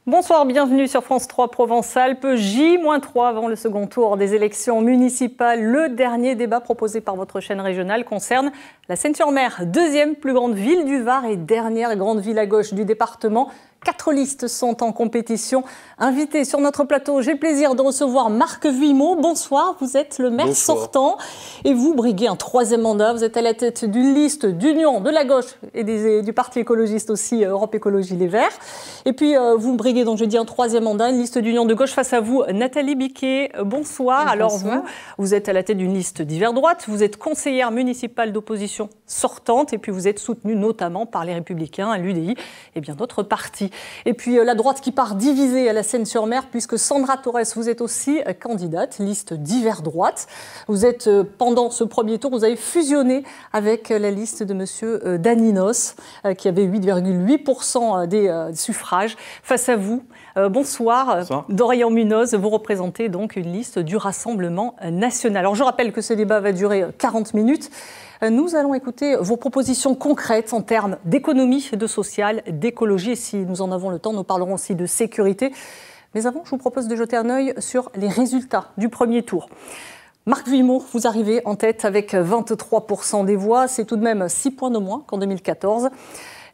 Bonsoir, bienvenue sur France 3 Provence-Alpes. J-3 avant le second tour des élections municipales. Le dernier débat proposé par votre chaîne régionale concerne la Seine-sur-Mer, deuxième plus grande ville du Var et dernière grande ville à gauche du département. 4 listes sont en compétition. Invité sur notre plateau, j'ai le plaisir de recevoir Marc Vuillemeau. Bonsoir, vous êtes le maire sortant et vous briguez un 3e mandat. Vous êtes à la tête d'une liste d'union de la gauche et du parti écologiste aussi, Europe Écologie Les Verts. Et puis vous briguez, donc je dis un 3e mandat, une liste d'union de gauche. Face à vous, Nathalie Biquet. Bonsoir. Alors vous êtes à la tête d'une liste d'hiver droite. Vous êtes conseillère municipale d'opposition sortante et puis vous êtes soutenue notamment par les Républicains, l'UDI et bien d'autres partis. Et puis la droite qui part divisée à la Seine-sur-Mer, puisque Sandra Torres, vous êtes aussi candidate, liste d'hiver droite. Vous êtes, pendant ce premier tour, vous avez fusionné avec la liste de monsieur Daninos, qui avait 8,8% des suffrages. Face à vous, bonsoir. Dorian Munoz, vous représentez donc une liste du Rassemblement national. Alors je rappelle que ce débat va durer 40 minutes. Nous allons écouter vos propositions concrètes en termes d'économie, de social, d'écologie. Et si nous en avons le temps, nous parlerons aussi de sécurité. Mais avant, je vous propose de jeter un œil sur les résultats du premier tour. Marc Vuillemeau, vous arrivez en tête avec 23% des voix. C'est tout de même 6 points de moins qu'en 2014.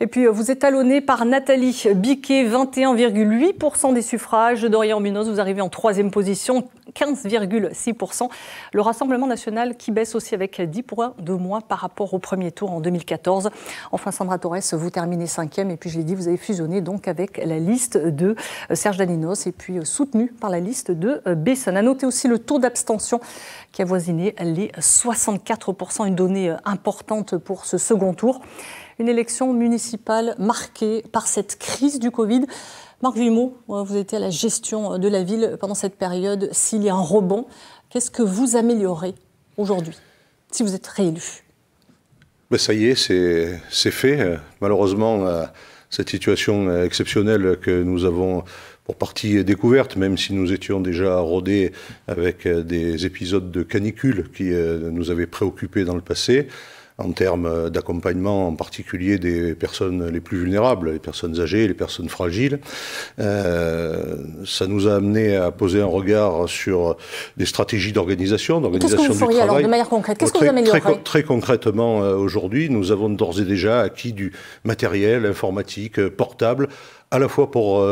Et puis, vous êtes talonné par Nathalie Biquet, 21,8% des suffrages. Dorian Munoz, vous arrivez en 3e position, 15,6%. Le Rassemblement national qui baisse aussi avec 10 points de moins par rapport au premier tour en 2014. Enfin, Sandra Torres, vous terminez 5e. Et puis, je l'ai dit, vous avez fusionné donc avec la liste de Serge Daninos et puis soutenu par la liste de Besson. À noter aussi le taux d'abstention qui a voisiné les 64%, une donnée importante pour ce second tour. Une élection municipale marquée par cette crise du Covid. Marc Vuillemeau, vous étiez à la gestion de la ville pendant cette période. S'il y a un rebond, qu'est-ce que vous améliorez aujourd'hui, si vous êtes réélu? Ça y est, c'est fait. Malheureusement, cette situation exceptionnelle que nous avons pour partie découverte, même si nous étions déjà rodés avec des épisodes de canicule qui nous avaient préoccupés dans le passé, en termes d'accompagnement, en particulier des personnes les plus vulnérables, les personnes âgées, les personnes fragiles. Ça nous a amené à poser un regard sur des stratégies d'organisation, Qu'est-ce que vous feriez alors de manière concrète? Qu'est-ce que vous améliorerez? Très concrètement, aujourd'hui, nous avons d'ores et déjà acquis du matériel informatique portable, à la fois pour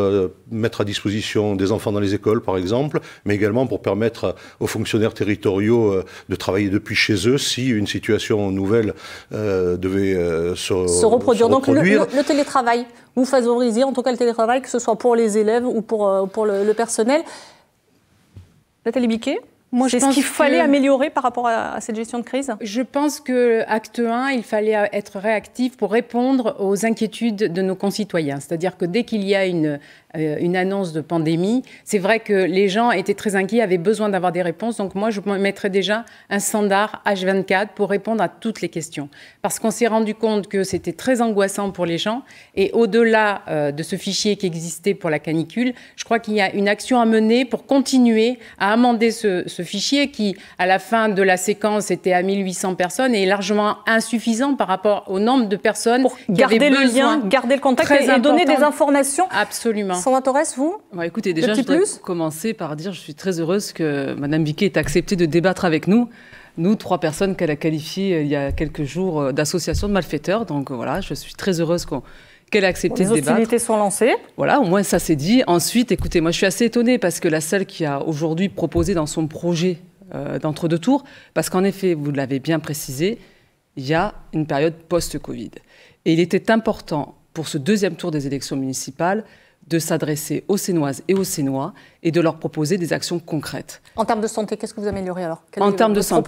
mettre à disposition des enfants dans les écoles, par exemple, mais également pour permettre aux fonctionnaires territoriaux de travailler depuis chez eux si une situation nouvelle devait se reproduire. Donc le télétravail, vous favorisez en tout cas le télétravail, que ce soit pour les élèves ou pour le personnel. Nathalie Biquet? C'est ce qu'il fallait améliorer par rapport à cette gestion de crise? Je pense que acte 1, il fallait être réactif pour répondre aux inquiétudes de nos concitoyens. C'est-à-dire que dès qu'il y a une annonce de pandémie, c'est vrai que les gens étaient très inquiets, avaient besoin d'avoir des réponses. Donc moi, je mettrais déjà un standard H24 pour répondre à toutes les questions. Parce qu'on s'est rendu compte que c'était très angoissant pour les gens. Et au-delà de ce fichier qui existait pour la canicule, je crois qu'il y a une action à mener pour continuer à amender ce fichier qui, à la fin de la séquence, était à 1800 personnes et est largement insuffisant par rapport au nombre de personnes pour garder le lien, garder le contact et donner des informations. Absolument. Sandra Torres, vous? Écoutez, déjà, je voudrais commencer par dire que je suis très heureuse que Mme Biquet ait accepté de débattre avec nous. Nous, 3 personnes qu'elle a qualifiées il y a quelques jours d'associations de malfaiteurs. Donc voilà, je suis très heureuse qu'elle a accepté de débattre. Les hostilités sont lancées. Voilà, au moins ça c'est dit. Ensuite, écoutez, moi je suis assez étonnée parce que la seule qui a aujourd'hui proposé dans son projet d'entre-deux tours, parce qu'en effet, vous l'avez bien précisé, il y a une période post-Covid. Et il était important pour ce 2e tour des élections municipales de s'adresser aux Sénoises et aux Sénois et de leur proposer des actions concrètes. En termes de santé, qu'est-ce que vous améliorez alors? En termes de santé,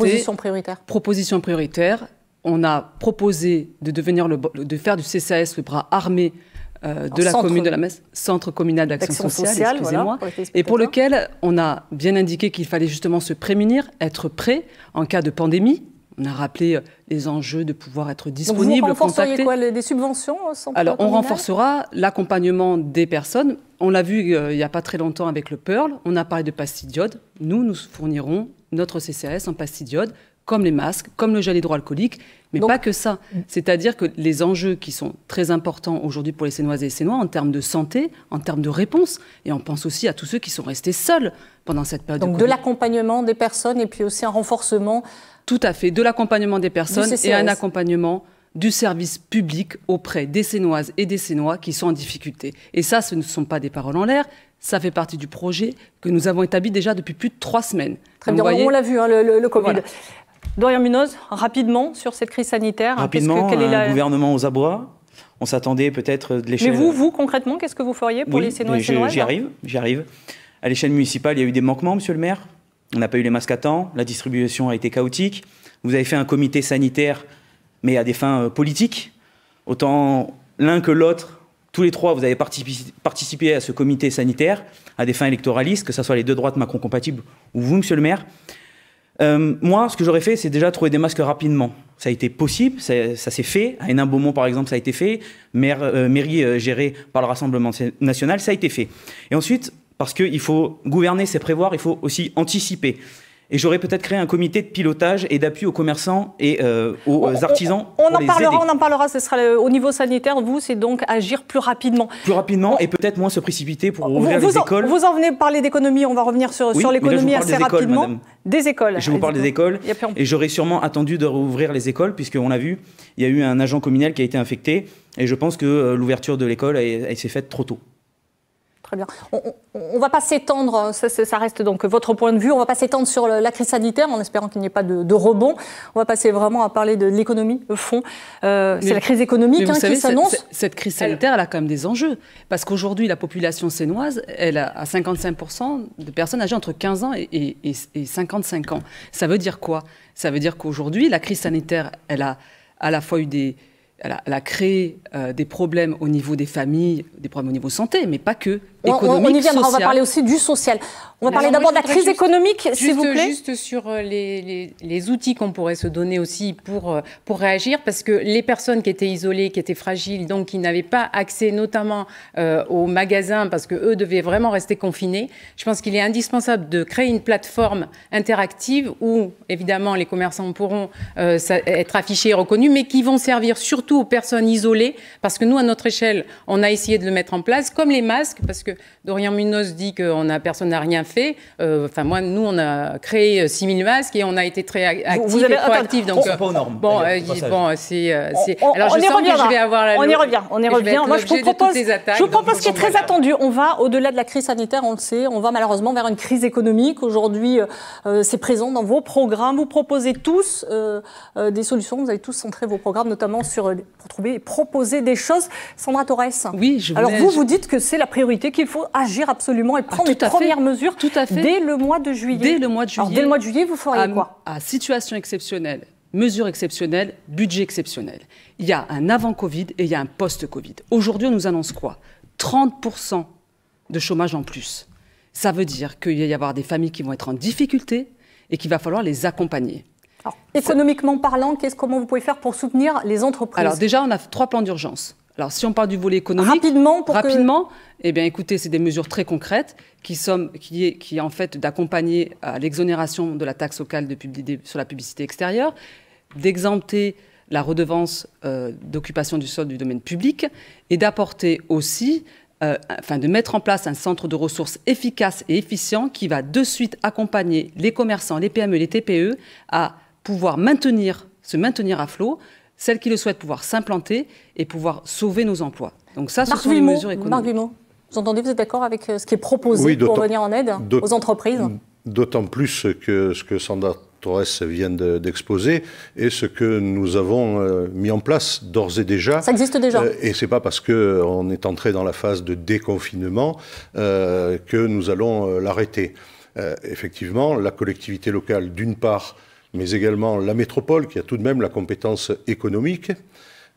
proposition prioritaire. On a proposé de faire du CCAS le bras armé de la commune de la Metz, Centre communal d'action sociale, excusez-moi, voilà, et pour lequel on a bien indiqué qu'il fallait justement se prémunir, être prêt en cas de pandémie. On a rappelé les enjeux de pouvoir être disponible, donc vous renforceriez quoi, des subventions au centre Alors, on communal? renforcera l'accompagnement des personnes. On l'a vu il n'y a pas très longtemps avec le Pearl. On a parlé de pastilles d'iode. Nous fournirons notre CCAS en pastilles d'iode comme les masques, comme le gel hydroalcoolique, mais donc, pas que ça. C'est-à-dire que les enjeux qui sont très importants aujourd'hui pour les Sénoises et les Sénois en termes de santé, en termes de réponse, et on pense aussi à tous ceux qui sont restés seuls pendant cette période. Donc de l'accompagnement des personnes et puis aussi un renforcement. Tout à fait, de l'accompagnement des personnes et un accompagnement du service public auprès des Sénoises et des Sénois qui sont en difficulté. Et ça, ce ne sont pas des paroles en l'air, ça fait partie du projet que nous avons établi déjà depuis plus de 3 semaines. Très bien, on l'a vu, hein, le Covid. Voilà. Dorian Munoz, rapidement sur cette crise sanitaire. Rapidement, un gouvernement aux abois. On s'attendait peut-être de l'échelle... Mais vous, concrètement, qu'est-ce que vous feriez pour les Sénois et Sénoises ? J'y arrive. À l'échelle municipale, il y a eu des manquements, monsieur le maire. On n'a pas eu les masques à temps, la distribution a été chaotique. Vous avez fait un comité sanitaire, mais à des fins politiques. Autant l'un que l'autre, tous les trois, vous avez participé à ce comité sanitaire, à des fins électoralistes, que ce soit les deux droites Macron-compatibles ou vous, monsieur le maire. Moi, ce que j'aurais fait, c'est déjà trouver des masques rapidement. Ça a été possible, ça s'est fait. À Hénin-Beaumont, par exemple, ça a été fait. Mairie gérée par le Rassemblement national, ça a été fait. Et ensuite, parce qu'il faut gouverner, c'est prévoir, il faut aussi anticiper. Et j'aurais peut-être créé un comité de pilotage et d'appui aux commerçants et aux artisans. On en parlera, ce sera au niveau sanitaire. Vous, c'est donc agir plus rapidement. Plus rapidement et peut-être moins se précipiter pour ouvrir les écoles. Vous en venez parler d'économie, on va revenir sur l'économie assez rapidement. Des écoles. Je vous parle des écoles et j'aurais sûrement attendu de rouvrir les écoles puisqu'on l'a vu, il y a eu un agent communal qui a été infecté et je pense que l'ouverture de l'école s'est faite trop tôt. Très bien. On ne va pas s'étendre, ça reste donc votre point de vue, on ne va pas s'étendre sur la crise sanitaire en espérant qu'il n'y ait pas de rebond. On va passer vraiment à parler de l'économie, au fond. C'est la crise économique qui s'annonce. Cette crise sanitaire, elle a quand même des enjeux. Parce qu'aujourd'hui, la population sénoise, elle a 55% de personnes âgées entre 15 ans et 55 ans. Ça veut dire quoi ? Ça veut dire qu'aujourd'hui, la crise sanitaire, elle a à la fois eu elle a créé des problèmes au niveau des familles, des problèmes au niveau santé, mais pas que. Économique, on y viendra, on va parler aussi du social. On va parler d'abord de la crise économique, s'il vous plaît. Juste sur les outils qu'on pourrait se donner aussi pour réagir, parce que les personnes qui étaient isolées, qui étaient fragiles, donc qui n'avaient pas accès notamment aux magasins, parce qu'eux devaient vraiment rester confinés, je pense qu'il est indispensable de créer une plateforme interactive où, évidemment, les commerçants pourront être affichés et reconnus, mais qui vont servir surtout aux personnes isolées, parce que nous, à notre échelle, on a essayé de le mettre en place, comme les masques, parce que Dorian Munoz dit que personne n'a rien fait. Nous, on a créé 6000 masques et on a été très actifs et proactifs. Donc, c'est pas aux normes. Alors, je sens que je vais avoir on y revient. Moi, je vous propose ce qui est très attendu. On va, au-delà de la crise sanitaire, on le sait, on va malheureusement vers une crise économique. Aujourd'hui, c'est présent dans vos programmes. Vous proposez tous des solutions. Vous avez tous centré vos programmes, notamment pour trouver et proposer des choses. Sandra Torres. Oui, alors vous dites que c'est la priorité, qu'il faut agir absolument et prendre les premières mesures dès le mois de juillet. Dès le mois de juillet. Alors, dès le mois de juillet, vous feriez quoi ? À situation exceptionnelle, mesures exceptionnelles, budget exceptionnel. Il y a un avant-Covid et il y a un post-Covid. Aujourd'hui, on nous annonce quoi ? 30% de chômage en plus. Ça veut dire qu'il va y avoir des familles qui vont être en difficulté et qu'il va falloir les accompagner. Alors, économiquement parlant, comment vous pouvez faire pour soutenir les entreprises ? Alors déjà, on a 3 plans d'urgence. Alors, si on parle du volet économique, rapidement, eh bien, écoutez, c'est des mesures très concrètes qui est en fait d'accompagner à l'exonération de la taxe locale sur la publicité extérieure, d'exempter la redevance d'occupation du sol du domaine public et d'apporter aussi, de mettre en place un centre de ressources efficace et efficient qui va de suite accompagner les commerçants, les PME, les TPE à pouvoir se maintenir à flot, celles qui le souhaitent pouvoir s'implanter et pouvoir sauver nos emplois. Donc ça, ce sont les mesures économiques. Marc Vimont, vous entendez, vous êtes d'accord avec ce qui est proposé pour venir en aide aux entreprises ? D'autant plus que ce que Sandra Torres vient d'exposer et ce que nous avons mis en place d'ores et déjà. Ça existe déjà. Et ce n'est pas parce qu'on est entré dans la phase de déconfinement que nous allons l'arrêter. Effectivement, la collectivité locale, d'une part, mais également la métropole, qui a tout de même la compétence économique,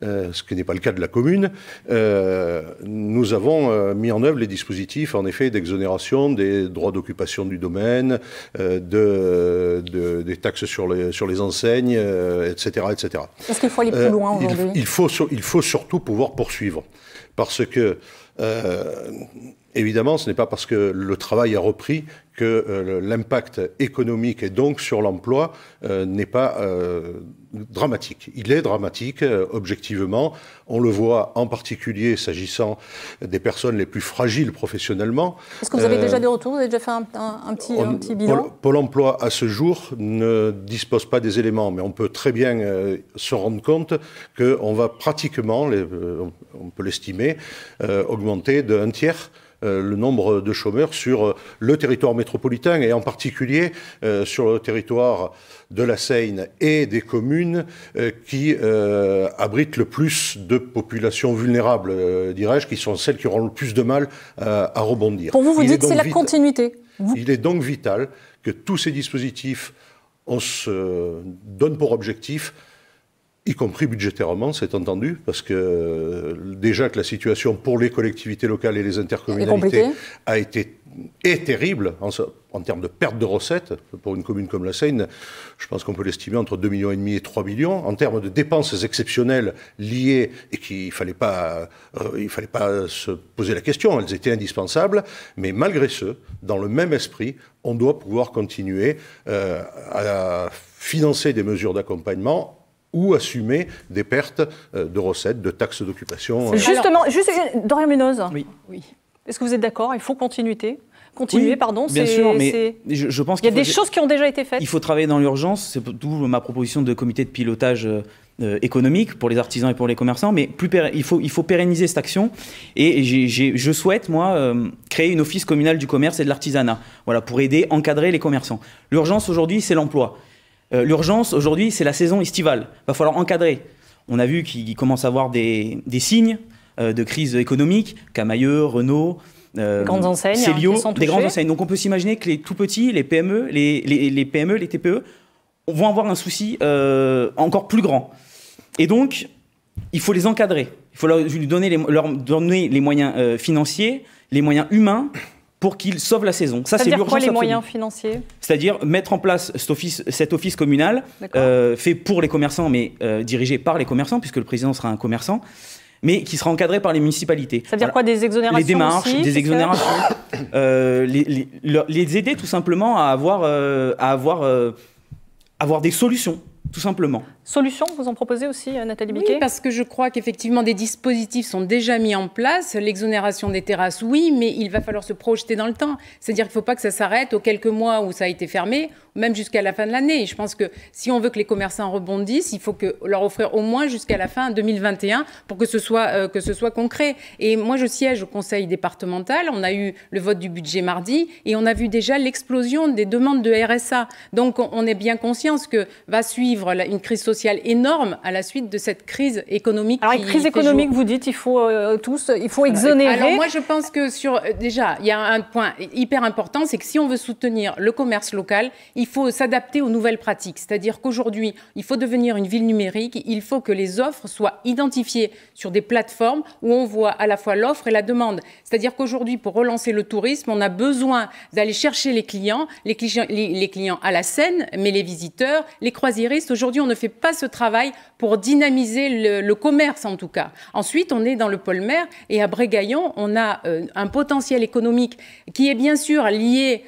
ce qui n'est pas le cas de la commune, nous avons mis en œuvre les dispositifs, en effet, d'exonération des droits d'occupation du domaine, des taxes sur les enseignes, etc., etc. Est-ce qu'il faut aller plus loin aujourd'hui ? Il faut surtout pouvoir poursuivre, parce que Évidemment, ce n'est pas parce que le travail a repris que l'impact économique et donc sur l'emploi n'est pas dramatique. Il est dramatique, objectivement. On le voit en particulier s'agissant des personnes les plus fragiles professionnellement. Est-ce que vous avez déjà des retours? Vous avez déjà fait un petit bilan? Pôle emploi, à ce jour, ne dispose pas des éléments, mais on peut très bien se rendre compte qu'on va pratiquement, on peut l'estimer, augmenter d'un tiers le nombre de chômeurs sur le territoire métropolitain et en particulier sur le territoire de la Seine et des communes qui abritent le plus de populations vulnérables, dirais-je, qui sont celles qui auront le plus de mal à rebondir. Pour vous, vous dites que c'est la continuité. Il est donc vital que tous ces dispositifs, on se donne pour objectif, y compris budgétairement, c'est entendu, parce que déjà que la situation pour les collectivités locales et les intercommunalités est terrible en termes de perte de recettes. Pour une commune comme la Seine, je pense qu'on peut l'estimer entre 2,5 millions et 3 millions. En termes de dépenses exceptionnelles liées, et qu'il ne fallait pas se poser la question, elles étaient indispensables, mais malgré ce, dans le même esprit, on doit pouvoir continuer à financer des mesures d'accompagnement ou assumer des pertes de recettes, de taxes d'occupation. Justement, Dorian Munoz, oui. Est-ce que vous êtes d'accord? Il faut continuer, oui, pardon. Bien sûr, mais je pense qu'il y a des choses qui ont déjà été faites. Il faut travailler dans l'urgence, c'est d'où ma proposition de comité de pilotage économique pour les artisans et pour les commerçants, mais il faut pérenniser cette action. Et je souhaite, moi, créer une office communale du commerce et de l'artisanat, voilà, pour aider, encadrer les commerçants. L'urgence aujourd'hui, c'est l'emploi. L'urgence, aujourd'hui, c'est la saison estivale. Il va falloir encadrer. On a vu qu'il commence à avoir des signes de crise économique, Camailleux, Renault, grandes enseignes, Célio, des grandes enseignes. Donc on peut s'imaginer que les tout petits, les PME, les PME, les TPE, vont avoir un souci encore plus grand. Et donc, il faut les encadrer. Il faut leur donner les moyens financiers, les moyens humains, pour qu'ils sauvent la saison. Ça, c'est l'urgence absolue. C'est-à-dire quoi, les moyens financiers? C'est-à-dire mettre en place cet office communal, fait pour les commerçants, mais dirigé par les commerçants, puisque le président sera un commerçant, mais qui sera encadré par les municipalités. Ça veut dire quoi, des exonérations? Les démarches, aussi, des exonérations. Les aider tout simplement à avoir des solutions, tout simplement. Solutions, vous en proposez aussi, Nathalie Biquet? Oui, parce que je crois qu'effectivement des dispositifs sont déjà mis en place. L'exonération des terrasses, oui, mais il va falloir se projeter dans le temps. C'est-à-dire qu'il ne faut pas que ça s'arrête aux quelques mois où ça a été fermé, ou même jusqu'à la fin de l'année. Je pense que si on veut que les commerçants rebondissent, il faut leur offrir au moins jusqu'à la fin 2021 pour que ce soit concret. Et moi, je siège au conseil départemental. On a eu le vote du budget mardi et on a vu déjà l'explosion des demandes de RSA. Donc, on est bien conscient que va suivre une crise sociale énorme à la suite de cette crise économique. Alors, une crise économique, vous dites, il faut exonérer. Alors, moi, je pense que déjà, il y a un point hyper important, c'est que si on veut soutenir le commerce local, il faut s'adapter aux nouvelles pratiques. C'est-à-dire qu'aujourd'hui, il faut devenir une ville numérique, il faut que les offres soient identifiées sur des plateformes où on voit à la fois l'offre et la demande. C'est-à-dire qu'aujourd'hui, pour relancer le tourisme, on a besoin d'aller chercher les clients à la Seine, mais les visiteurs, les croisiéristes. Aujourd'hui, on ne fait pas ce travail pour dynamiser le commerce, en tout cas. Ensuite, on est dans le pôle mer et à Brégaillon, on a un potentiel économique qui est bien sûr lié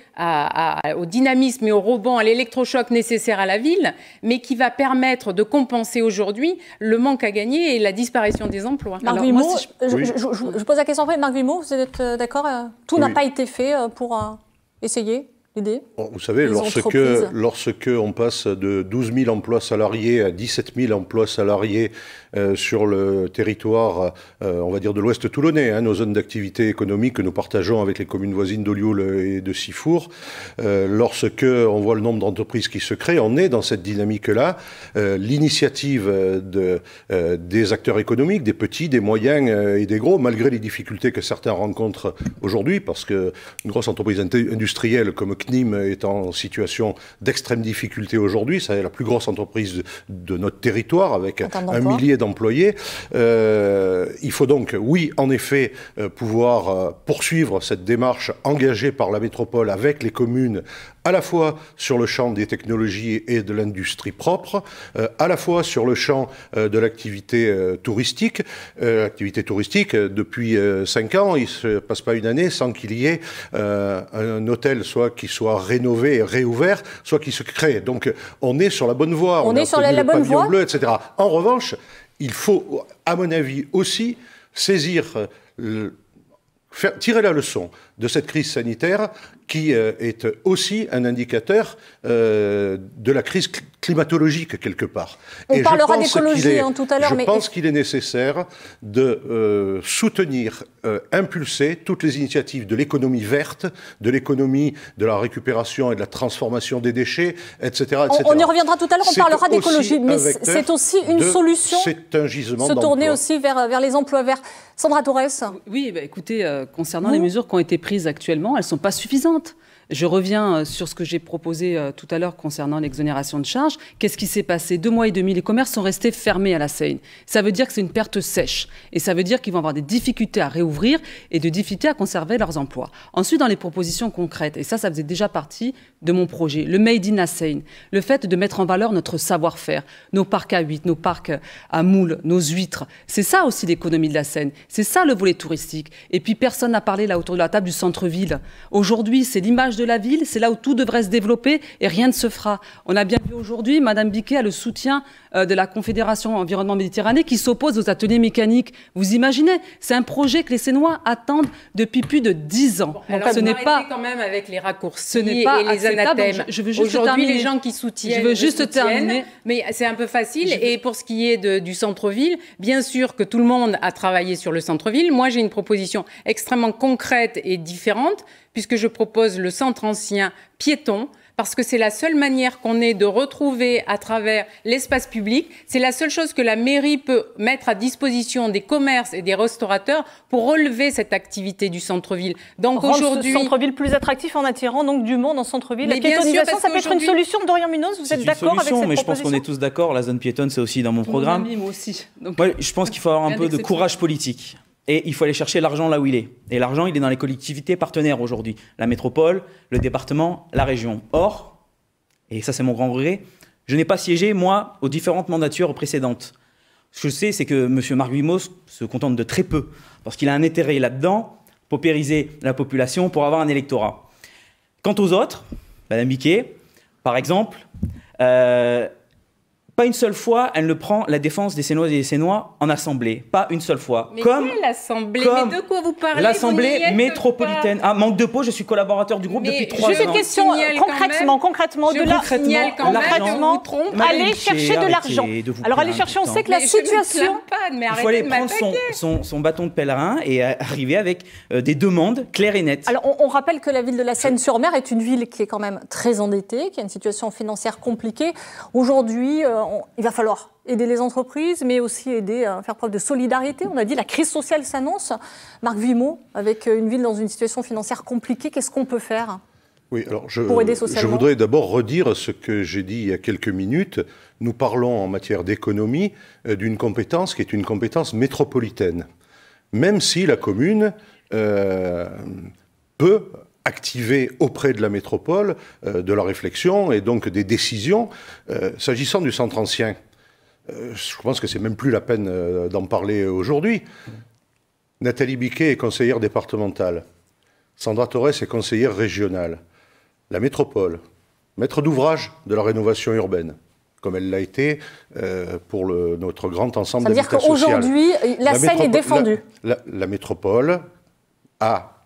au dynamisme et au rebond, à l'électrochoc nécessaire à la ville, mais qui va permettre de compenser aujourd'hui le manque à gagner et la disparition des emplois. Marc Vimot, je pose la question après. Marc Vimot, vous êtes d'accord? Tout n'a pas été fait pour essayer l'idée? Vous savez, lorsque on passe de 12 000 emplois salariés à 17 000 emplois salariés sur le territoire, on va dire, de l'Ouest toulonnais, nos zones d'activité économique que nous partageons avec les communes voisines d'Olioul et de Sifour, lorsque on voit le nombre d'entreprises qui se créent, on est dans cette dynamique-là. L'initiative des acteurs économiques, des petits, des moyens et des gros, malgré les difficultés que certains rencontrent aujourd'hui, parce qu'une grosse entreprise industrielle comme CNIM est en situation d'extrême difficulté aujourd'hui. C'est la plus grosse entreprise de notre territoire, avec 1 millier d'employés. Il faut donc, oui, en effet, pouvoir poursuivre cette démarche engagée par la métropole avec les communes à la fois sur le champ des technologies et de l'industrie propre, à la fois sur le champ de l'activité touristique. Activité touristique, depuis 5 ans, il ne se passe pas une année sans qu'il y ait un hôtel soit qui soit rénové et réouvert, soit qui se crée. Donc on est sur la bonne voie. On est sur la bonne voie, bleu, etc. En revanche, il faut, à mon avis, aussi saisir, tirer la leçon de cette crise sanitaire qui est aussi un indicateur de la crise climatologique quelque part. On parlera d'écologie tout à l'heure. Je pense qu'il est nécessaire de soutenir, impulser toutes les initiatives de l'économie verte, de l'économie de la récupération et de la transformation des déchets, etc. On y reviendra tout à l'heure, on parlera d'écologie, mais c'est aussi une solution. C'est un gisement d'emploi. Se tourner aussi vers les emplois verts. Sandra Torres. Oui, écoutez, concernant les mesures qui ont été prises actuellement, elles ne sont pas suffisantes. Je reviens sur ce que j'ai proposé tout à l'heure concernant l'exonération de charges. Qu'est-ce qui s'est passé? 2 mois et demi, les commerces sont restés fermés à la Seine. Ça veut dire que c'est une perte sèche. Et ça veut dire qu'ils vont avoir des difficultés à réouvrir et des difficultés à conserver leurs emplois. Ensuite, dans les propositions concrètes, et ça faisait déjà partie de mon projet, le Made in Seine, le fait de mettre en valeur notre savoir-faire, nos parcs à huîtres, nos parcs à moules, nos huîtres. C'est ça aussi l'économie de la Seine. C'est ça le volet touristique. Et puis personne n'a parlé là autour de la table du centre-ville. Aujourd'hui, c'est l'image de la ville, c'est là où tout devrait se développer et rien ne se fera. On a bien vu aujourd'hui, Madame Biquet a le soutien de la Confédération Environnement Méditerranée qui s'oppose aux ateliers mécaniques. Vous imaginez? C'est un projet que les Sénois attendent depuis plus de 10 ans. Bon, alors, ce n'est pas quand même avec les raccourcis et les anathèmes. Je veux juste aujourd'hui, terminer. Les gens qui soutiennent, je veux juste terminer. Mais c'est un peu facile. Et pour ce qui est du centre-ville, bien sûr que tout le monde a travaillé sur le centre-ville. Moi, j'ai une proposition extrêmement concrète et différente, puisque je propose le centre ancien piéton, parce que c'est la seule manière qu'on ait de retrouver à travers l'espace public. C'est la seule chose que la mairie peut mettre à disposition des commerces et des restaurateurs pour relever cette activité du centre-ville. Donc aujourd'hui, ce centre-ville plus attractif en attirant donc du monde en centre-ville. La piétonisation, ça peut être une solution. Dorian Munoz, vous êtes d'accord avec cette proposition? Mais je pense qu'on est tous d'accord. La zone piétonne, c'est aussi dans mon programme. Moi aussi. Donc, ouais, je pense qu'il faut avoir un peu de courage politique. Et il faut aller chercher l'argent là où il est. Et l'argent, il est dans les collectivités partenaires aujourd'hui. La métropole, le département, la région. Or, et ça c'est mon grand regret, je n'ai pas siégé, moi, aux différentes mandatures précédentes. Ce que je sais, c'est que M. Marc Vimos se contente de très peu, parce qu'il a un intérêt là-dedans, paupériser la population pour avoir un électorat. Quant aux autres, Mme Biquet, par exemple, pas une seule fois, elle ne prend la défense des Sénoises et des Sénois en assemblée. Pas une seule fois. Mais quelle assemblée? Mais de quoi vous parlez? L'assemblée métropolitaine. Ah, manque de peau, je suis collaborateur du groupe depuis 3 ans. Juste une question, concrètement, au-delà. Allez chercher de l'argent. Alors allez chercher, on sait que la situation... Il faut aller prendre son bâton de pèlerin et arriver avec des demandes claires et nettes. Alors on rappelle que la ville de la Seine-sur-Mer est une ville qui est quand même très endettée, qui a une situation financière compliquée. Aujourd'hui, il va falloir aider les entreprises, mais aussi aider à faire preuve de solidarité. On a dit la crise sociale s'annonce. Marc Vimot, avec une ville dans une situation financière compliquée, qu'est-ce qu'on peut faire pour aider socialement? Je voudrais d'abord redire ce que j'ai dit il y a quelques minutes. Nous parlons en matière d'économie d'une compétence qui est une compétence métropolitaine. Même si la commune peut activer auprès de la métropole de la réflexion et donc des décisions. S'agissant du centre ancien, je pense que c'est même plus la peine d'en parler aujourd'hui. Nathalie Biquet est conseillère départementale. Sandra Torres est conseillère régionale. La métropole, maître d'ouvrage de la rénovation urbaine, comme elle l'a été pour notre grand ensemble d'habitat social. Ça veut dire qu'aujourd'hui, la Seine est défendue. La métropole a,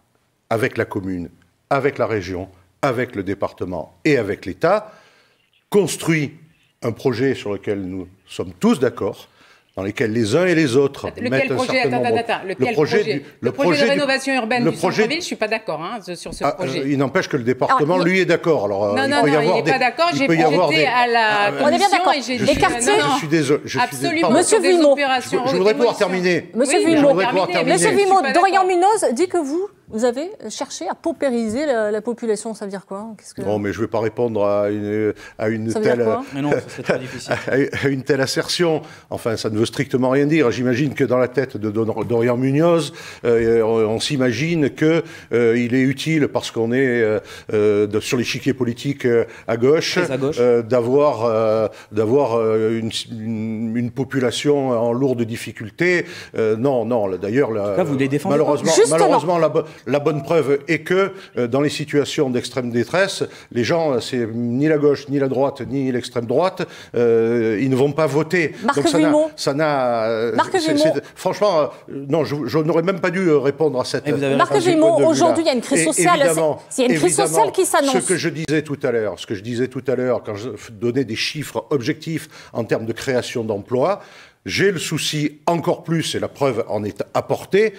avec la commune, avec la région, avec le département et avec l'État, construit un projet sur lequel nous sommes tous d'accord, dans lequel les uns et les autres mettent un certain nombre... Le projet de rénovation urbaine du centre-ville, je ne suis pas d'accord sur ce projet. Il n'empêche que le département, lui, est d'accord. Alors, il n'est pas d'accord. J'ai projeté à la commission. On est bien d'accord. Les quartiers... Je suis désolé. Absolument. Monsieur Vimot. Je voudrais pouvoir terminer. Monsieur Vimot, Dorian Munoz dit que vous Vous avez cherché à paupériser la population, ça veut dire quoi? Non, mais je ne vais pas répondre à une telle assertion. Enfin, ça ne veut strictement rien dire. J'imagine que dans la tête de Dorian Munoz, on s'imagine qu'il est utile, parce qu'on est sur l'échiquier politique à gauche, d'avoir une population en lourde difficulté. Non, d'ailleurs, malheureusement, la bonne preuve est que dans les situations d'extrême détresse, les gens, c'est ni la gauche, ni la droite, ni l'extrême droite, ils ne vont pas voter. Marc Vimont. Franchement, non, je n'aurais même pas dû répondre à cette question. Marc Vimont, aujourd'hui, il y a une crise sociale. Il y a une crise sociale qui s'annonce. Ce que je disais tout à l'heure, quand je donnais des chiffres objectifs en termes de création d'emplois, j'ai le souci encore plus, et la preuve en est apportée,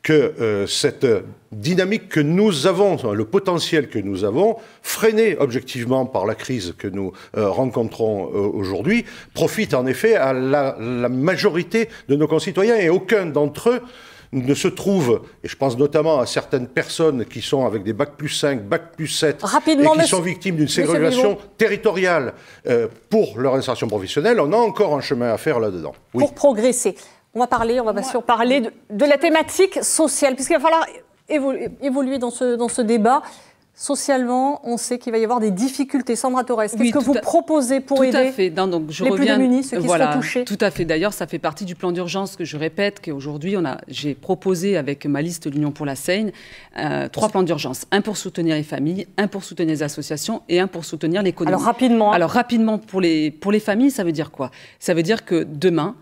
que cette dynamique que nous avons, le potentiel que nous avons, freiné objectivement par la crise que nous rencontrons aujourd'hui, profite en effet à la majorité de nos concitoyens, et aucun d'entre eux ne se trouve, et je pense notamment à certaines personnes qui sont avec des bac plus 5, bac plus 7, et qui sont victimes d'une ségrégation territoriale pour leur insertion professionnelle. On a encore un chemin à faire là-dedans. Oui. Pour progresser. On va bien sûr parler de la thématique sociale, puisqu'il va falloir évoluer dans ce débat. Socialement, on sait qu'il va y avoir des difficultés. Sandra Torres, qu'est-ce que vous proposez pour aider les plus démunis, ceux qui seront touchés? Tout à fait. D'ailleurs, ça fait partie du plan d'urgence que je répète, qu'aujourd'hui, j'ai proposé avec ma liste l'Union pour la Seine 3 plans d'urgence. Un pour soutenir les familles, un pour soutenir les associations et un pour soutenir l'économie. Alors rapidement, pour les familles, ça veut dire quoi? Ça veut dire que demain,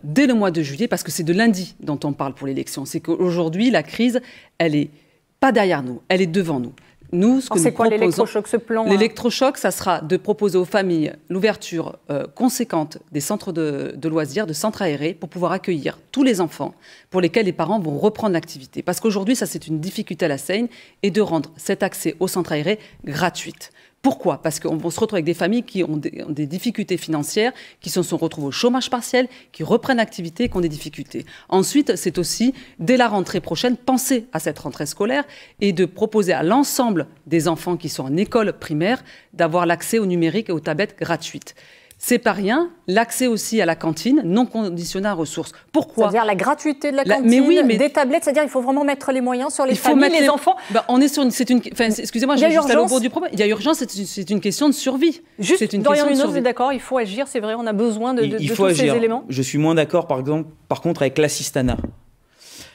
dès le mois de juillet, parce que c'est de lundi dont on parle pour l'élection, c'est qu'aujourd'hui, la crise, elle n'est pas derrière nous, elle est devant nous. Nous, c'est quoi l'électrochoc, ce plan? L'électrochoc, ça sera de proposer aux familles l'ouverture conséquente des centres de loisirs, de centres aérés, pour pouvoir accueillir tous les enfants pour lesquels les parents vont reprendre l'activité. Parce qu'aujourd'hui, ça c'est une difficulté à la Seine, et de rendre cet accès aux centres aérés gratuite. Pourquoi? Parce qu'on se retrouve avec des familles qui ont des difficultés financières, qui se sont retrouvées au chômage partiel, qui reprennent l'activité et qui ont des difficultés. Ensuite, c'est aussi, dès la rentrée prochaine, penser à cette rentrée scolaire et de proposer à l'ensemble des enfants qui sont en école primaire d'avoir l'accès au numérique et aux tablettes gratuites. C'est pas rien, l'accès aussi à la cantine, non conditionné à ressources. Pourquoi? C'est-à-dire la gratuité de la cantine, des tablettes, c'est-à-dire il faut vraiment mettre les moyens sur les familles, les enfants. On est sur excusez-moi, je vais juste aller au bout du problème. Il y a urgence, c'est une question de survie. Juste, Dorian Munoz, vous êtes d'accord, il faut agir, c'est vrai, on a besoin de tous ces éléments. Je suis moins d'accord, par contre, avec l'assistanat.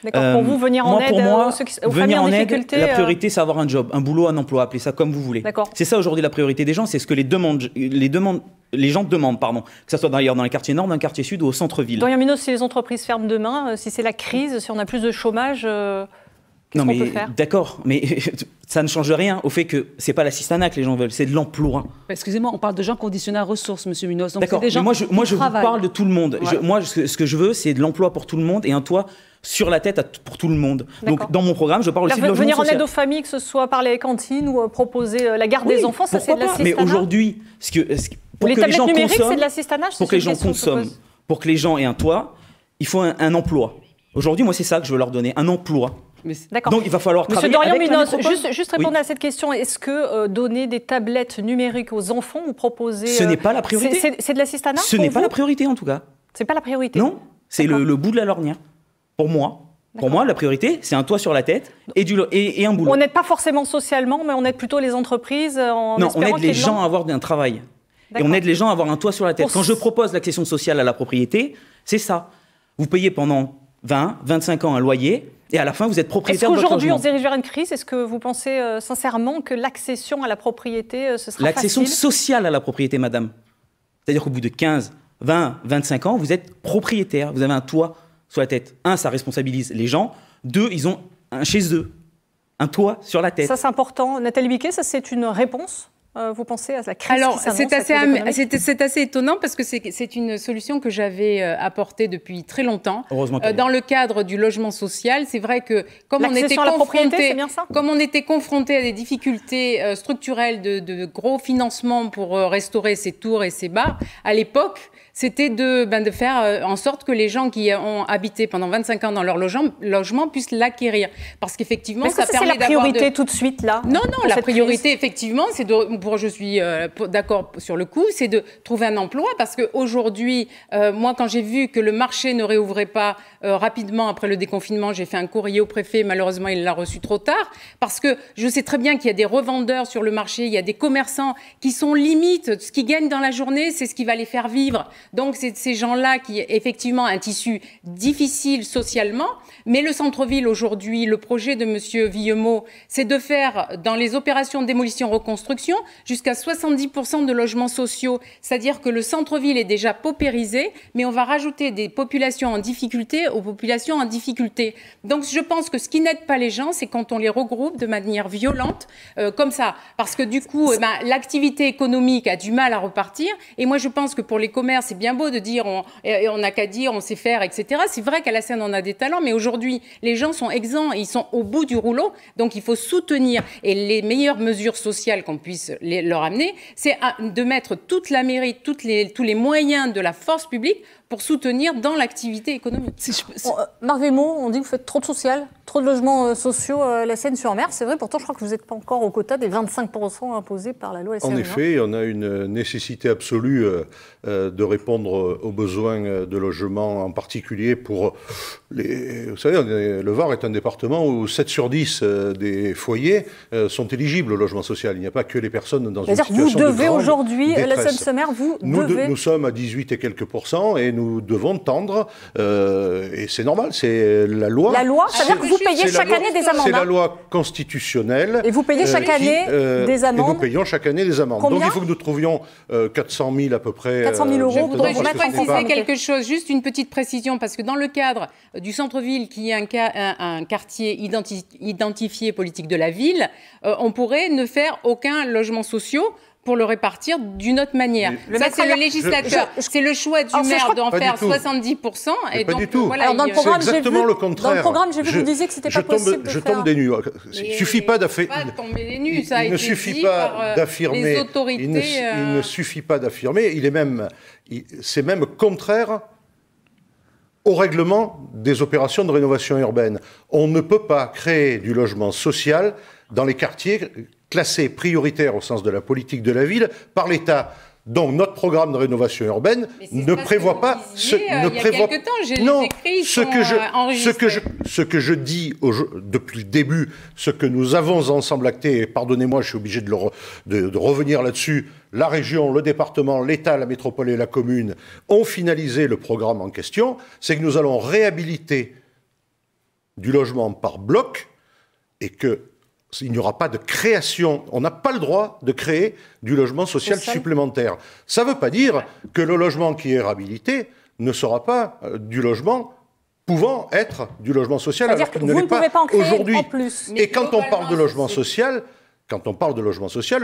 D'accord, pour vous, venir en aide aux familles en difficulté. La priorité, c'est avoir un job, un boulot, un emploi, appelez ça comme vous voulez. C'est ça aujourd'hui la priorité des gens, c'est ce que les gens demandent, que ce soit d'ailleurs dans les quartiers nord, dans les quartiers sud ou au centre-ville. Dorian Munoz, si les entreprises ferment demain, si c'est la crise, si on a plus de chômage, qu'est-ce qu'on peut faire? D'accord, mais ça ne change rien au fait que c'est pas l'assistanat que les gens veulent, c'est de l'emploi. Excusez-moi, on parle de gens conditionnés à ressources, monsieur Munoz. D'accord, mais moi je vous parle de tout le monde. Ouais. Moi, ce que je veux, c'est de l'emploi pour tout le monde et un toit sur la tête pour tout le monde. Donc dans mon programme, je parle aussi de logement social. Venir en aide aux familles, que ce soit par les cantines ou proposer la garde des enfants, ça c'est de l'assistanat. Mais aujourd'hui, pour les tablettes numériques, c'est de l'assistanat. Pour que les gens consomment, pour que les gens aient un toit, il faut un emploi. Aujourd'hui, moi, c'est ça que je veux leur donner, un emploi. D'accord. Donc il va falloir travailler Dorian avec Munoz, juste répondre à cette question. Est-ce que donner des tablettes numériques aux enfants ou proposer... Ce n'est pas la priorité. C'est de l'assistanat? Ce n'est pas la priorité en tout cas. C'est pas la priorité? Non, c'est le bout de la lorgnette. Pour moi. Pour moi, la priorité, c'est un toit sur la tête et un boulot. On n'aide pas forcément socialement, mais on aide plutôt les entreprises on aide les gens à avoir un travail. Et on aide les gens à avoir un toit sur la tête. Quand je propose l'accession sociale à la propriété, c'est ça. Vous payez pendant 20, 25 ans un loyer et à la fin, vous êtes propriétaire de votre logement. Est-ce qu'aujourd'hui, on se dirige vers une crise? Est-ce que vous pensez sincèrement que l'accession à la propriété, ce sera l'accession facile? Sociale à la propriété, madame. C'est-à-dire qu'au bout de 15, 20, 25 ans, vous êtes propriétaire. Vous avez un toit sur la tête. 1, ça responsabilise les gens. 2, ils ont chez eux un toit sur la tête. Ça, c'est important. Nathalie Biquet, ça, c'est une réponse? Vous pensez à la crise? Alors, c'est assez étonnant parce que c'est une solution que j'avais apportée depuis très longtemps. Heureusement dans le cadre du logement social, c'est vrai que comme on était confronté à des difficultés structurelles de gros financements pour restaurer ces tours et ces bars, à l'époque, c'était de faire en sorte que les gens qui ont habité pendant 25 ans dans leur logement puissent l'acquérir. Parce qu'effectivement, ça permet d'avoir... C'est la priorité tout de suite, là? Non, la priorité, effectivement, c'est je suis d'accord sur le coup, c'est de trouver un emploi. Parce qu'aujourd'hui, moi, quand j'ai vu que le marché ne réouvrait pas rapidement après le déconfinement, j'ai fait un courrier au préfet. Malheureusement, il l'a reçu trop tard. Parce que je sais très bien qu'il y a des revendeurs sur le marché, il y a des commerçants qui sont limite. Ce qu'ils gagnent dans la journée, c'est ce qui va les faire vivre. Donc, c'est ces gens-là qui, effectivement, un tissu difficile socialement. Mais le centre-ville, aujourd'hui, le projet de M. Villemot, c'est de faire, dans les opérations de démolition-reconstruction, jusqu'à 70% de logements sociaux. C'est-à-dire que le centre-ville est déjà paupérisé, mais on va rajouter des populations en difficulté aux populations en difficulté. Donc, je pense que ce qui n'aide pas les gens, c'est quand on les regroupe de manière violente, comme ça. Parce que du coup, l'activité économique a du mal à repartir. Et moi, je pense que pour les commerces, c'est bien beau de dire on n'a qu'à dire, on sait faire, etc. C'est vrai qu'à la Seine, on a des talents, mais aujourd'hui, les gens sont exempts, ils sont au bout du rouleau. Donc, il faut soutenir. Et les meilleures mesures sociales qu'on puisse leur amener, c'est de mettre toute la mairie, tous les moyens de la force publique pour soutenir dans l'activité économique. Marc Villemot, on dit que vous faites trop de social, trop de logements sociaux la Seine-sur-Mer. C'est vrai, pourtant, je crois que vous n'êtes pas encore au quota des 25% imposés par la loi SRU. En effet, on a une nécessité absolue de répondre aux besoins de logement, en particulier pour les... Vous savez, le Var est un département où 7 sur 10 des foyers sont éligibles au logement social. Il n'y a pas que les personnes dans une situation de grande détresse. Vous devez aujourd'hui, la Seine-sur-Mer, nous sommes à 18 et quelques pourcents et nous devons tendre, et c'est normal, c'est la loi. La loi, ça veut dire que vous payez chaque année des amendes. C'est la loi constitutionnelle. Et vous payez chaque année des amendes. Et nous payons chaque année des amendes. Combien ? Donc il faut que nous trouvions 400 000 à peu près. 400 000 euros. Je voudrais juste préciser quelque chose, juste une petite précision, parce que dans le cadre du centre-ville, qui est un quartier identifié politique de la ville, on pourrait ne faire aucun logement social pour le répartir d'une autre manière. Ça, c'est le législateur. C'est le choix du maire d'en faire 70%. Et pas du tout. Voilà, c'est exactement le contraire. Dans le programme, j'ai vu que vous disiez que c'était pas possible de je faire... tombe des nues. Il ne suffit pas d'affirmer. Ça a été dit par les autorités. Il ne suffit pas d'affirmer. C'est même contraire au règlement des opérations de rénovation urbaine. On ne peut pas créer du logement social dans les quartiers classés prioritaires au sens de la politique de la ville par l'État. Donc notre programme de rénovation urbaine ne prévoit pas ce que je dis depuis le début, ce que nous avons ensemble acté, et pardonnez-moi, je suis obligé de revenir là-dessus. La région, le département, l'État, la métropole et la commune ont finalisé le programme en question. C'est que nous allons réhabiliter du logement par bloc et il n'y aura pas de création, on n'a pas le droit de créer du logement social supplémentaire. Ça ne veut pas dire que le logement qui est réhabilité ne sera pas du logement pouvant être du logement social, alors qu'il ne l'est pas aujourd'hui. Et quand on parle de logement social,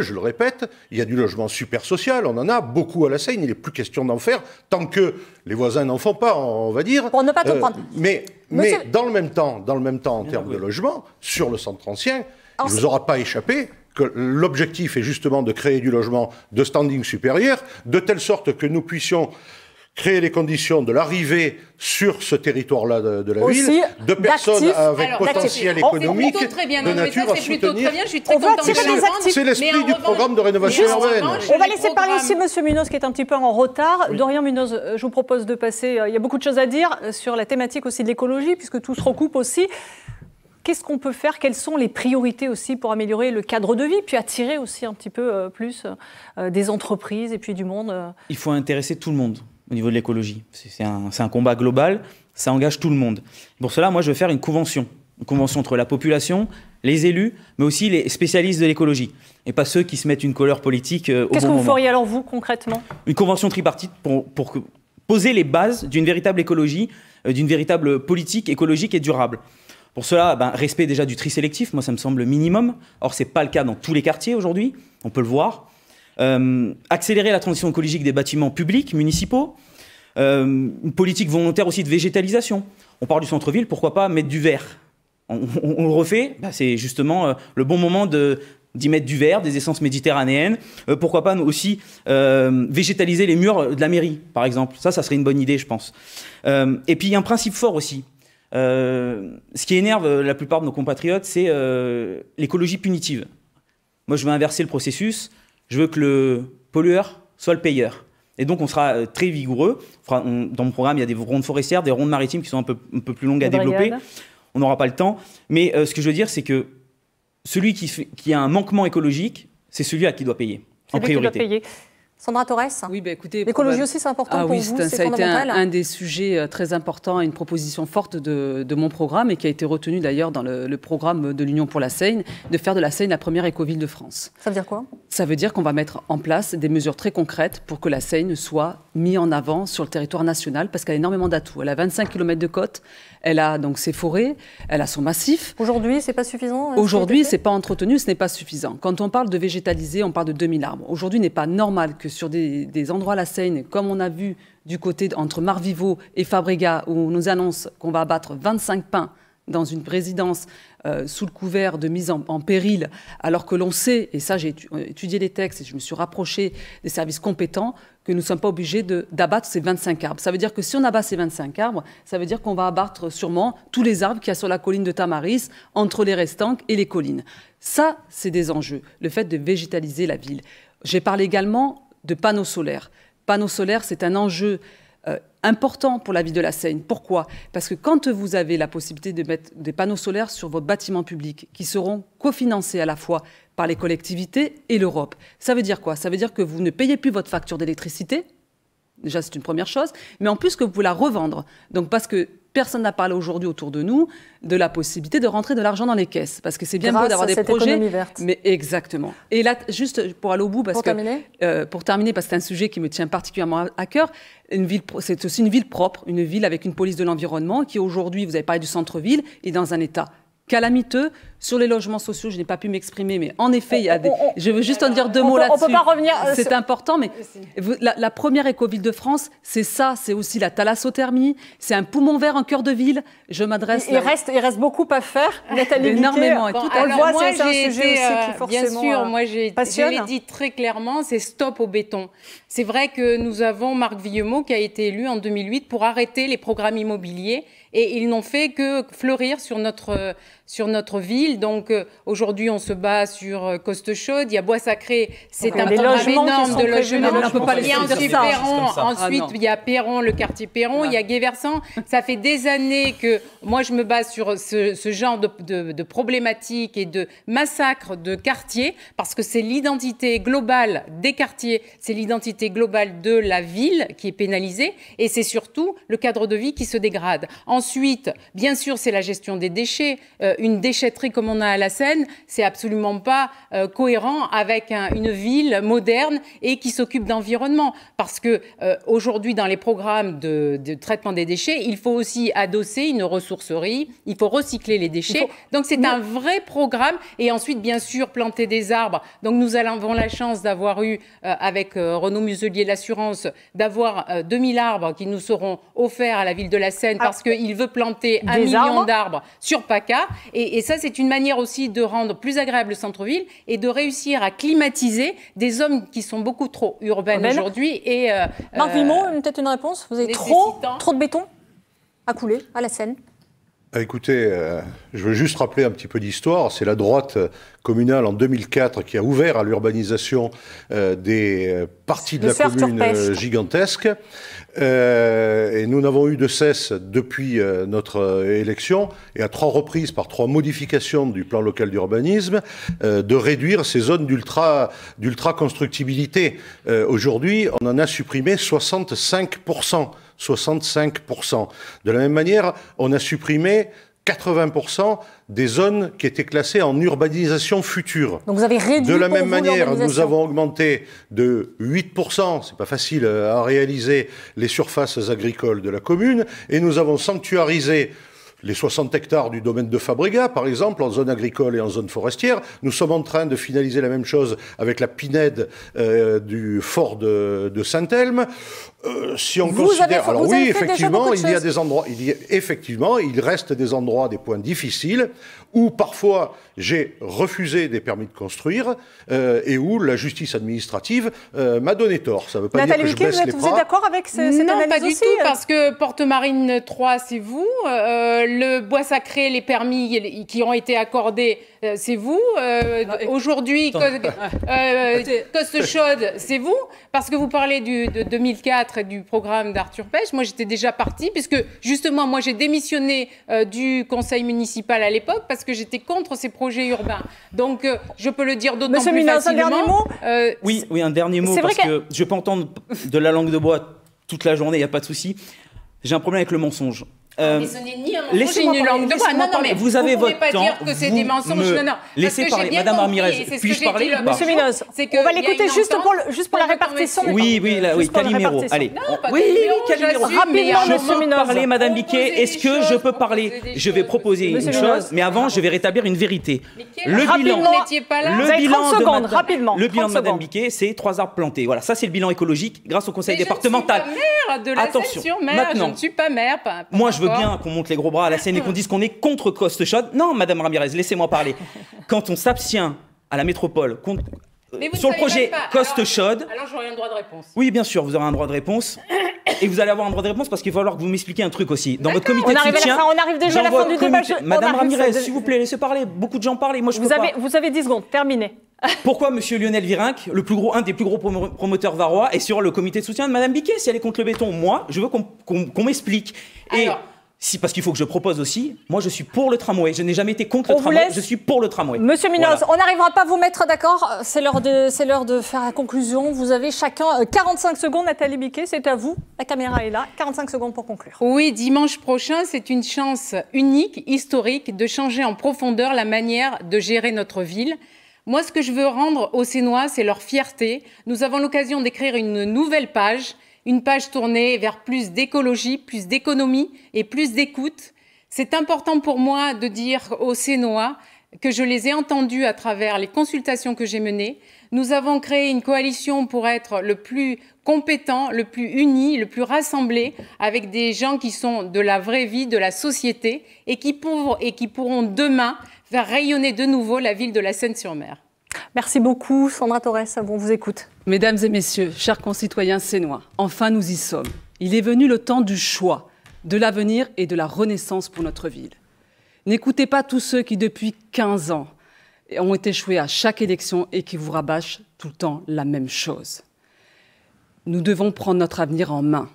je le répète, il y a du logement super social, on en a beaucoup à la Seine, il n'est plus question d'en faire, tant que les voisins n'en font pas, on va dire. Pour ne pas comprendre. Mais dans le même temps, en termes de logement, sur le centre ancien, il ne vous aura pas échappé que l'objectif est justement de créer du logement de standing supérieur, de telle sorte que nous puissions créer les conditions de l'arrivée sur ce territoire-là de la ville, de personnes avec potentiel économique, de nature à soutenir. On va attirer des actifs. C'est l'esprit du programme de rénovation urbaine. On va laisser parler aussi M. Munoz, qui est un petit peu en retard. Oui. Dorian Munoz, je vous propose de passer... Il y a beaucoup de choses à dire sur la thématique aussi de l'écologie, puisque tout se recoupe aussi. Qu'est-ce qu'on peut faire? Quelles sont les priorités aussi pour améliorer le cadre de vie, puis attirer aussi un petit peu plus des entreprises et puis du monde? Il faut intéresser tout le monde au niveau de l'écologie. C'est un combat global, ça engage tout le monde. Pour cela, moi, je vais faire une convention entre la population, les élus, mais aussi les spécialistes de l'écologie, et pas ceux qui se mettent une couleur politique au bon moment. Qu'est-ce que vous feriez alors, vous, concrètement? Une convention tripartite pour poser les bases d'une véritable écologie, d'une véritable politique écologique et durable. Pour cela, respect déjà du tri sélectif, moi ça me semble minimum. Or, ce n'est pas le cas dans tous les quartiers aujourd'hui, on peut le voir. Accélérer la transition écologique des bâtiments publics, municipaux. Une politique volontaire aussi de végétalisation. On parle du centre-ville, pourquoi pas mettre du vert? On le refait, c'est justement le bon moment d'y mettre du verre, des essences méditerranéennes. Pourquoi pas aussi végétaliser les murs de la mairie, par exemple. Ça serait une bonne idée, je pense. Et puis, il y a un principe fort aussi. Ce qui énerve la plupart de nos compatriotes, c'est l'écologie punitive. Moi, je veux inverser le processus. Je veux que le pollueur soit le payeur. Et donc, on sera très vigoureux. Dans mon programme, il y a des rondes forestières, des rondes maritimes qui sont un peu plus longues à développer. On n'aura pas le temps. Mais ce que je veux dire, c'est que celui qui a un manquement écologique, c'est celui à qui doit payer, en priorité. Qui doit payer. Sandra Torres, oui, écoutez, l'écologie aussi, c'est important pour vous, ça a été un des sujets très importants et une proposition forte de mon programme et qui a été retenu d'ailleurs dans le programme de l'Union pour la Seine, de faire de la Seine la première écoville de France. Ça veut dire quoi? Ça veut dire qu'on va mettre en place des mesures très concrètes pour que la Seine soit mise en avant sur le territoire national parce qu'elle a énormément d'atouts. Elle a 25 km de côte, elle a donc ses forêts, elle a son massif. Aujourd'hui, c'est pas suffisant? Aujourd'hui, c'est pas entretenu, ce n'est pas suffisant. Quand on parle de végétaliser, on parle de 2000 arbres. Aujourd'hui, il n'est pas normal que sur des endroits à la Seine, comme on a vu du côté entre Marviveau et Fabregat, où on nous annonce qu'on va abattre 25 pins dans une résidence sous le couvert de mise en péril, alors que l'on sait, et ça j'ai étudié les textes et je me suis rapproché des services compétents, que nous ne sommes pas obligés d'abattre ces 25 arbres. Ça veut dire que si on abat ces 25 arbres, ça veut dire qu'on va abattre sûrement tous les arbres qu'il y a sur la colline de Tamaris, entre les Restanques et les collines. Ça, c'est des enjeux, le fait de végétaliser la ville. J'ai parlé également de panneaux solaires. Panneaux solaires, c'est un enjeu important pour la ville de la Seine. Pourquoi? Parce que quand vous avez la possibilité de mettre des panneaux solaires sur votre bâtiment public qui seront cofinancés à la fois par les collectivités et l'Europe, ça veut dire quoi? Ça veut dire que vous ne payez plus votre facture d'électricité. Déjà, c'est une première chose. Mais en plus que vous pouvez la revendre. Donc, parce que personne n'a parlé aujourd'hui autour de nous de la possibilité de rentrer de l'argent dans les caisses. Parce que c'est bien beau d'avoir des projets. Verte. Mais exactement. Et là, juste pour aller au bout, pour terminer, parce que c'est un sujet qui me tient particulièrement à cœur, c'est aussi une ville propre, une ville avec une police de l'environnement qui aujourd'hui, vous avez parlé du centre-ville, est dans un état calamiteux. Sur les logements sociaux, je n'ai pas pu m'exprimer, mais en effet, il y a je veux juste en dire deux mots là-dessus. On ne peut pas revenir. C'est important, mais la première écoville de France, c'est ça, c'est aussi la thalassothermie, c'est un poumon vert en cœur de ville. Je m'adresse. Il reste beaucoup à faire. Énormément. On le voit, c'est un sujet aussi qui forcément. Bien sûr, moi je l'ai dit très clairement, c'est stop au béton. C'est vrai que nous avons Marc Villemot qui a été élu en 2008 pour arrêter les programmes immobiliers et ils n'ont fait que fleurir sur notre ville. Donc aujourd'hui, on se bat sur Costechaude. Il y a Bois-Sacré, c'est un programme énorme de logements. Il y a ensuite, il y a Perron, le quartier Perron. Il y a Gué-Versant. Ça fait des années que moi, je me base sur ce genre de problématiques et de massacres de quartiers parce que c'est l'identité globale des quartiers, c'est l'identité globale de la ville qui est pénalisée et c'est surtout le cadre de vie qui se dégrade. Ensuite, bien sûr, c'est la gestion des déchets. Une déchetterie comme on a à la Seine, c'est absolument pas cohérent avec une ville moderne et qui s'occupe d'environnement. Parce que aujourd'hui, dans les programmes de traitement des déchets, il faut aussi adosser une ressourcerie, il faut recycler les déchets. Donc c'est un vrai programme. Et ensuite, bien sûr, planter des arbres. Donc nous avons la chance d'avoir eu, avec Renaud Muselier, l'assurance, d'avoir 2000 arbres qui nous seront offerts à la ville de la Seine parce qu'il veut planter 1 million d'arbres sur PACA. Et ça, c'est une manière aussi de rendre plus agréable le centre-ville et de réussir à climatiser des zones qui sont beaucoup trop urbaines aujourd'hui. Marc Villemot, peut-être une réponse? Vous avez trop de béton à couler à la Seine? Écoutez, je veux juste rappeler un petit peu d'histoire. C'est la droite communale en 2004 qui a ouvert à l'urbanisation des parties de la commune gigantesques. Et nous n'avons eu de cesse depuis notre élection et à 3 reprises par 3 modifications du plan local d'urbanisme de réduire ces zones d'ultra constructibilité. Aujourd'hui, on en a supprimé 65%. 65%. De la même manière, on a supprimé 80% des zones qui étaient classées en urbanisation future. Donc vous avez réduit. De la même manière, nous avons augmenté de 8%, c'est pas facile à réaliser, les surfaces agricoles de la commune, et nous avons sanctuarisé les 60 hectares du domaine de Fabregat, par exemple, en zone agricole et en zone forestière. Nous sommes en train de finaliser la même chose avec la Pinède du fort de Saint-Elme. Si on considère... Alors oui, effectivement, il y a des endroits... Effectivement, il reste des endroits, des points difficiles, où parfois j'ai refusé des permis de construire et où la justice administrative m'a donné tort. Ça ne veut pas dire que je baisse les bras. Vous êtes d'accord avec cette analyse aussi ? Non, pas du tout, parce que Porte-Marine 3, c'est vous. Le bois sacré, les permis qui ont été accordés, c'est vous. Aujourd'hui, Coste Chaude, c'est vous. Parce que vous parlez de 2004 et du programme d'Arthur Pech. Moi, j'étais déjà partie, puisque justement, moi, j'ai démissionné du conseil municipal à l'époque, parce que j'étais contre ces projets urbains. Donc, je peux le dire d'autant plus facilement. Un dernier mot oui, un dernier mot, parce que je peux entendre de la langue de bois toute la journée, il n'y a pas de souci. J'ai un problème avec le mensonge. Mais ce n'est ni un mensonge ni une langue de bois. Non, mais vous avez votre temps. Vous ne pouvez pas dire que c'est des mensonges. Non. Laissez parler. Madame Ramirez, puis-je parler ou pas ? Monsieur Minos, on va l'écouter juste pour la répartition. Oui, Calimero. Allez. Oui, Calimero. Rapidement, Monsieur Minos. Je peux parler, Madame Biquet. Est-ce que je peux parler ? Je vais proposer une chose, mais avant, je vais rétablir une vérité. Le bilan de Madame Biquet, c'est 3 arbres plantés. Voilà, ça c'est le bilan écologique grâce au conseil départemental. Attention, je ne suis pas maire. Moi, je veux bien qu'on monte les gros bras à la scène et qu'on dise qu'on est contre Coste Chaude. Non, Madame Ramirez, laissez-moi parler. Quand on s'abstient à la métropole sur le projet Coste Chaude... Alors j'aurai un droit de réponse. Oui, bien sûr, vous aurez un droit de réponse. Et vous allez avoir un droit de réponse parce qu'il va falloir que vous m'expliquiez un truc aussi. Dans votre comité de soutien... On arrive déjà à la fin du débat. Madame Ramirez, s'il vous plaît, laissez parler. Beaucoup de gens parlent et moi je peux pas. Vous avez 10 secondes, terminez. Pourquoi Monsieur Lionel Virenque, un des plus gros promoteurs varois, est sur le comité de soutien de Madame Biquet si elle est contre le béton ? Moi, je veux qu'on m'explique. Et parce qu'il faut que je propose aussi, moi je suis pour le tramway. Je n'ai jamais été contre le tramway, je suis pour le tramway. Monsieur Minos, on n'arrivera pas à vous mettre d'accord. C'est l'heure de faire la conclusion. Vous avez chacun 45 secondes. Nathalie Biquet, c'est à vous. La caméra est là. 45 secondes pour conclure. Oui, dimanche prochain, c'est une chance unique, historique, de changer en profondeur la manière de gérer notre ville. Moi, ce que je veux rendre aux Sénois, c'est leur fierté. Nous avons l'occasion d'écrire une nouvelle page. Une page tournée vers plus d'écologie, plus d'économie et plus d'écoute. C'est important pour moi de dire aux Sénois que je les ai entendus à travers les consultations que j'ai menées. Nous avons créé une coalition pour être le plus compétent, le plus uni, le plus rassemblé, avec des gens qui sont de la vraie vie, de la société, et qui pourront demain faire rayonner de nouveau la ville de la Seine-sur-Mer. Merci beaucoup. Sandra Torres, on vous écoute. Mesdames et messieurs, chers concitoyens sénois, enfin nous y sommes. Il est venu le temps du choix, de l'avenir et de la renaissance pour notre ville. N'écoutez pas tous ceux qui, depuis 15 ans, ont échoué à chaque élection et qui vous rabâchent tout le temps la même chose. Nous devons prendre notre avenir en main.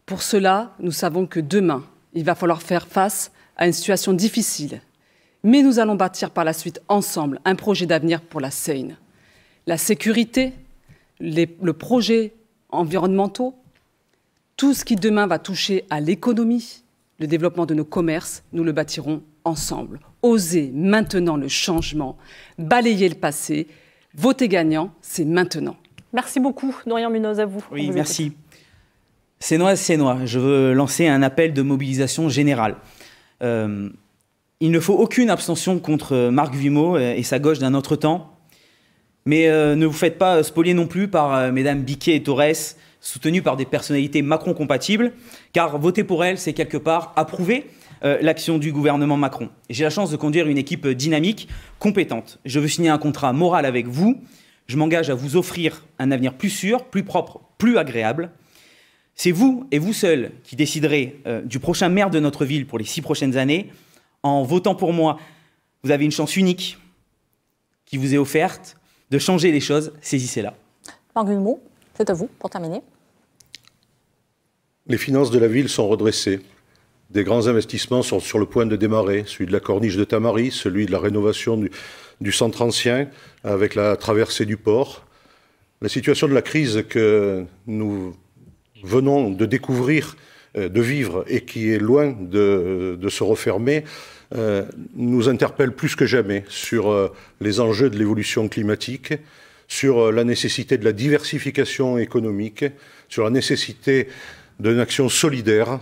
Pour cela, nous savons que demain, il va falloir faire face à une situation difficile. Mais nous allons bâtir par la suite ensemble un projet d'avenir pour la Seine. La sécurité, le projet environnementaux, tout ce qui demain va toucher à l'économie, le développement de nos commerces, nous le bâtirons ensemble. Osez maintenant le changement, balayer le passé, voter gagnant, c'est maintenant. Merci beaucoup, Dorian Munoz, à vous. Oui, merci. Sénois, je veux lancer un appel de mobilisation générale. Il ne faut aucune abstention contre Marc Vimeau et sa gauche d'un autre temps. Mais ne vous faites pas spolier non plus par mesdames Biquet et Torres, soutenues par des personnalités Macron-compatibles, car voter pour elles, c'est quelque part approuver l'action du gouvernement Macron. J'ai la chance de conduire une équipe dynamique, compétente. Je veux signer un contrat moral avec vous. Je m'engage à vous offrir un avenir plus sûr, plus propre, plus agréable. C'est vous et vous seuls qui déciderez du prochain maire de notre ville pour les 6 prochaines années. En votant pour moi, vous avez une chance unique qui vous est offerte de changer les choses. Saisissez-la. Marc Vimeau, c'est à vous pour terminer. Les finances de la ville sont redressées. Des grands investissements sont sur le point de démarrer. Celui de la corniche de Tamaris, celui de la rénovation du centre ancien avec la traversée du port. La situation de la crise que nous venons de découvrir, de vivre et qui est loin de se refermer, nous interpelle plus que jamais sur les enjeux de l'évolution climatique, sur la nécessité de la diversification économique, sur la nécessité d'une action solidaire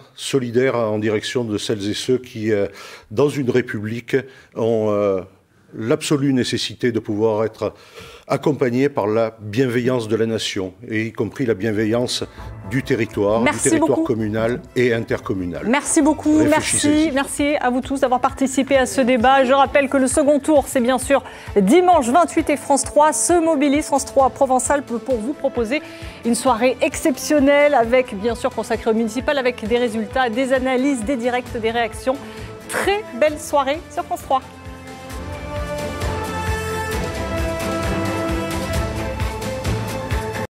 en direction de celles et ceux qui, dans une république, ont l'absolue nécessité de pouvoir être accompagnés par la bienveillance de la nation, et y compris la bienveillance du territoire communal et intercommunal. Merci beaucoup, merci à vous tous d'avoir participé à ce débat. Je rappelle que le second tour, c'est bien sûr dimanche 28 et France 3 se mobilise. France 3 Provençal peut pour vous proposer une soirée exceptionnelle avec, bien sûr, consacrée au municipal, avec des résultats, des analyses, des directs, des réactions. Très belle soirée sur France 3.